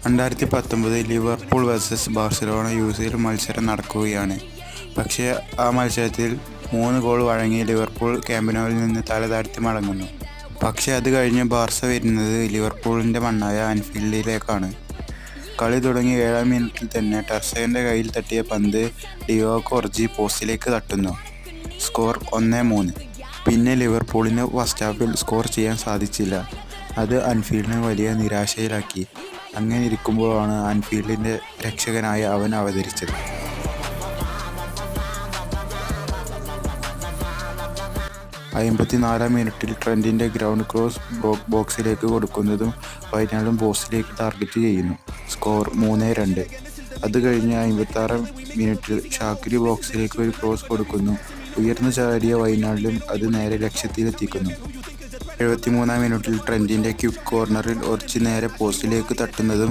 2019 Liverpool versus Barcelona UCL മത്സരം നടക്കുകയാണ്. പക്ഷേ ആ മത്സരത്തിൽ 3 ഗോൾ വഴങ്ങി ലിവർപൂൾ ക്യാമ്പ്-നൗവിൽ നിന്ന് തലതാഴ്ത്തി മടങ്ങുന്നു. പക്ഷേ അത് കഴിഞ്ഞ് ബാർസ വരുന്നത് ലിവർപൂളിൻ്റെ മണ്ണായ ആൻഫീൽഡിലേക്കാണ്. കളി തുടങ്ങി 7-ാം മിനിറ്റിൽ തന്നെ ടെർസ്റ്റെഗൻ്റെ കയ്യിൽ തട്ടിയ പന്ത് ഡിയോഗോ ഒർജി പോസ്റ്റിലേക്ക് തട്ടുന്നു. സ്കോർ 1-3. പിന്നെ ലിവർപൂളിന് ഫസ്റ്റ് ഹാഫിൽ സ്കോർ ചെയ്യാൻ സാധിച്ചില്ല. അത് ആൻഫീൽഡിനെ വലിയ നിരാശയിലാക്കി. അങ്ങനെ ഇരിക്കുമ്പോഴാണ് ആൻഫീൽഡിൻ്റെ രക്ഷകനായി അവൻ അവതരിച്ചത്. 54-ാം മിനിറ്റിൽ ട്രെൻറ്റിൻ്റെ ഗ്രൗണ്ട് ക്രോസ് ബോക്സിലേക്ക് കൊടുക്കുന്നതും വൈനാൾഡും പോസ്റ്റിലേക്ക് ടാർഗറ്റ് ചെയ്യുന്നു. സ്കോർ 3-2. അത് കഴിഞ്ഞ് 56-ാം മിനിറ്റിൽ ഷാക്കിരി ബോക്സിലേക്ക് ഒരു ക്രോസ് കൊടുക്കുന്നു. ഉയർന്നു ചാടിയ വൈനാൾഡും അത് നേരെ ലക്ഷ്യത്തിലെത്തിക്കുന്നു. 73-ാം മിനിറ്റിൽ ട്രെൻറ്റിൻ്റെ ക്വിക്ക് കോർണറിൽ ഒർജി നേരെ പോസ്റ്റിലേക്ക് തട്ടുന്നതും